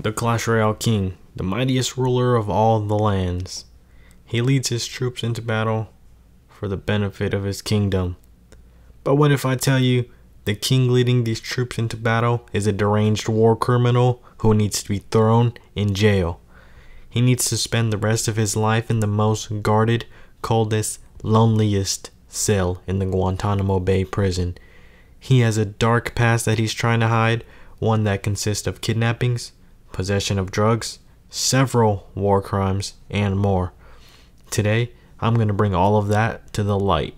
The Clash Royale King, the mightiest ruler of all the lands. He leads his troops into battle for the benefit of his kingdom. But what if I tell you the king leading these troops into battle is a deranged war criminal who needs to be thrown in jail? He needs to spend the rest of his life in the most guarded, coldest, loneliest cell in the Guantanamo Bay prison. He has a dark past that he's trying to hide, one that consists of kidnappings, possession of drugs, several war crimes, and more. Today, I'm going to bring all of that to the light.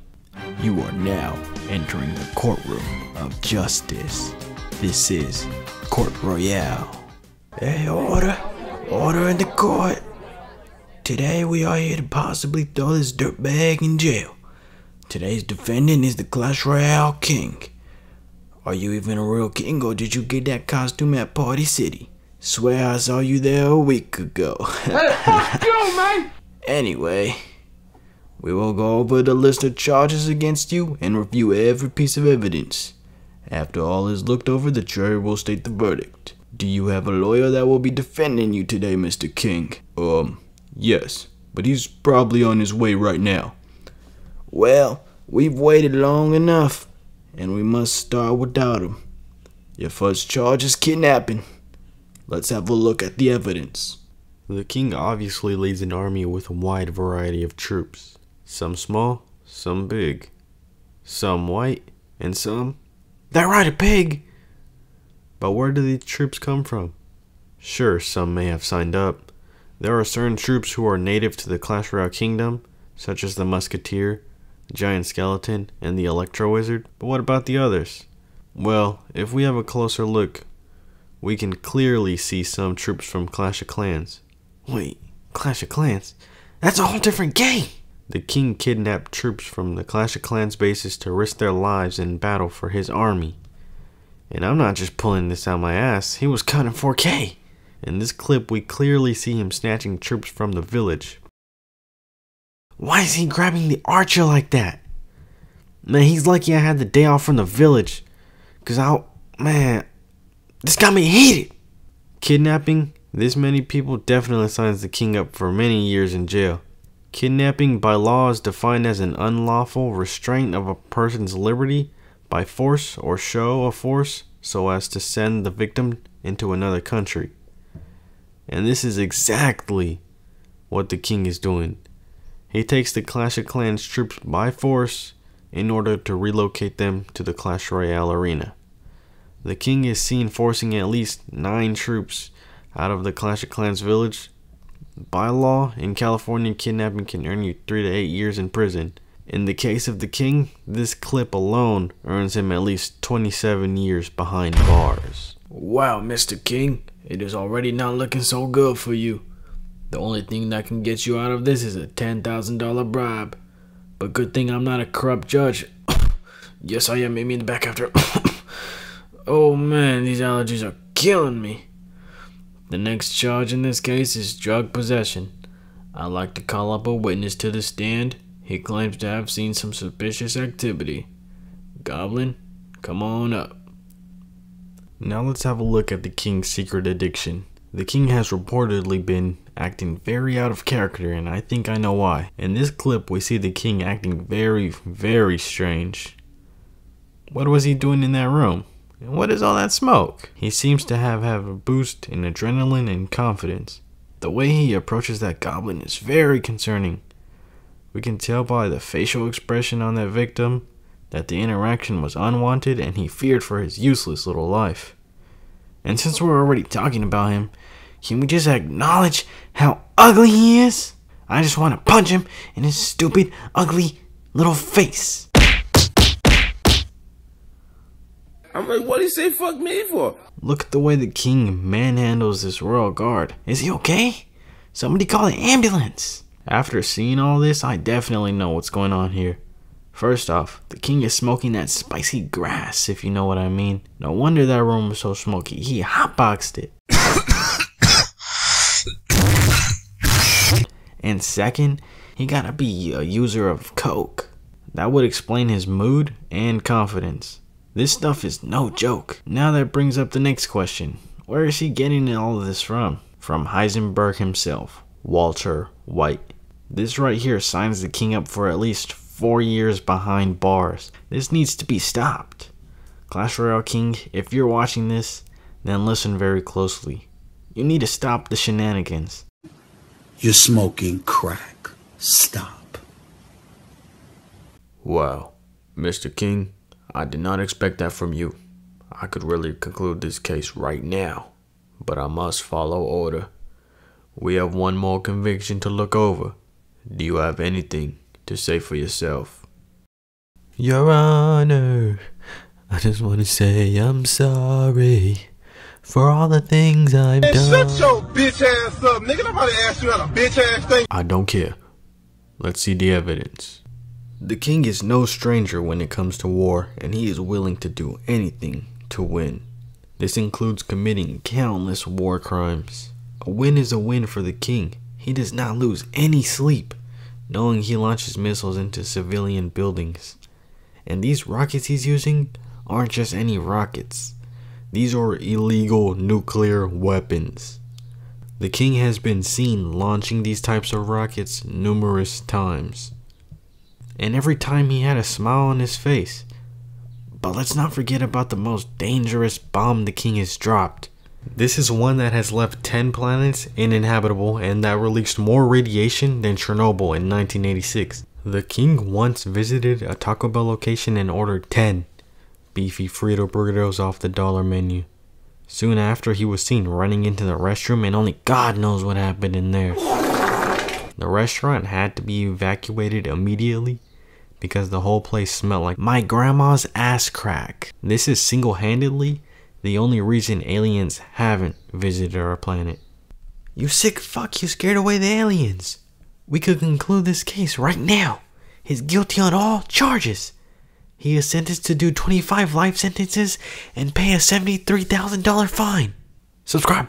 You are now entering the courtroom of justice. This is Court Royale. Hey, order. Order in the court. Today we are here to possibly throw this dirtbag in jail. Today's defendant is the Clash Royale King. Are you even a real king, or did you get that costume at Party City? Swear I saw you there a week ago. Hey, fuck you, man! Anyway, we will go over the list of charges against you and review every piece of evidence. After all is looked over, the jury will state the verdict. Do you have a lawyer that will be defending you today, Mr. King? Yes, but he's probably on his way right now. Well, we've waited long enough, and we must start without him. Your first charge is kidnapping. Let's have a look at the evidence. The king obviously leads an army with a wide variety of troops. Some small, some big. Some white, and some that ride a pig. But where do these troops come from? Sure, some may have signed up. There are certain troops who are native to the Clash Royale Kingdom, such as the Musketeer, the Giant Skeleton, and the Electro Wizard. But what about the others? Well, if we have a closer look, we can clearly see some troops from Clash of Clans. Wait, Clash of Clans? That's a whole different game! The king kidnapped troops from the Clash of Clans bases to risk their lives in battle for his army. And I'm not just pulling this out my ass, he was cut in 4K. In this clip, we clearly see him snatching troops from the village. Why is he grabbing the archer like that? Man, he's lucky I had the day off from the village. Man, this got me heated. Kidnapping this many people definitely signs the king up for many years in jail. Kidnapping by law is defined as an unlawful restraint of a person's liberty by force or show of force so as to send the victim into another country. And this is exactly what the king is doing. He takes the Clash of Clans troops by force in order to relocate them to the Clash Royale arena. The king is seen forcing at least 9 troops out of the Clash of Clans village. By law, in California, kidnapping can earn you 3 to 8 years in prison. In the case of the king, this clip alone earns him at least 27 years behind bars. Wow, Mr. King, it is already not looking so good for you. The only thing that can get you out of this is a $10,000 bribe. But good thing I'm not a corrupt judge. Yes, I am. Meet me in the back after. Oh man, these allergies are killing me. The next charge in this case is drug possession. I'd like to call up a witness to the stand. He claims to have seen some suspicious activity. Goblin, come on up. Now let's have a look at the king's secret addiction. The king has reportedly been acting very out of character, and I think I know why. In this clip, we see the king acting very, very strange. What was he doing in that room? And what is all that smoke? He seems to have a boost in adrenaline and confidence. The way he approaches that goblin is very concerning. We can tell by the facial expression on that victim that the interaction was unwanted and he feared for his useless little life. And since we're already talking about him, can we just acknowledge how ugly he is? I just want to punch him in his stupid, ugly little face. I'm like, what'd he say fuck me for? Look at the way the king manhandles this royal guard. Is he okay? Somebody call an ambulance. After seeing all this, I definitely know what's going on here. First off, the king is smoking that spicy grass, if you know what I mean. No wonder that room was so smoky. He hotboxed it. And second, he gotta be a user of coke. That would explain his mood and confidence. This stuff is no joke. Now that brings up the next question. Where is he getting all of this from? From Heisenberg himself, Walter White. This right here signs the king up for at least 4 years behind bars. This needs to be stopped. Clash Royale King, if you're watching this, then listen very closely. You need to stop the shenanigans. You're smoking crack. Stop. Wow, Mr. King, I did not expect that from you. I could really conclude this case right now, but I must follow order. We have one more conviction to look over. Do you have anything to say for yourself? Your Honor, I just want to say I'm sorry for all the things I've done. Shut your bitch ass up, nigga. Nobody asked you how to bitch ass thing. I don't care. Let's see the evidence. The king is no stranger when it comes to war, and he is willing to do anything to win. This includes committing countless war crimes. A win is a win for the king. He does not lose any sleep, knowing he launches missiles into civilian buildings. And these rockets he's using aren't just any rockets. These are illegal nuclear weapons. The king has been seen launching these types of rockets numerous times. And every time he had a smile on his face. But let's not forget about the most dangerous bomb the king has dropped. This is one that has left 10 planets uninhabitable and that released more radiation than Chernobyl in 1986. The king once visited a Taco Bell location and ordered 10 beefy Frito burritos off the dollar menu. Soon after, he was seen running into the restroom and only God knows what happened in there. The restaurant had to be evacuated immediately because the whole place smelled like my grandma's ass crack. This is single-handedly the only reason aliens haven't visited our planet. You sick fuck, you scared away the aliens. We could conclude this case right now. He's guilty on all charges. He is sentenced to do 25 life sentences and pay a $73,000 fine. Subscribe.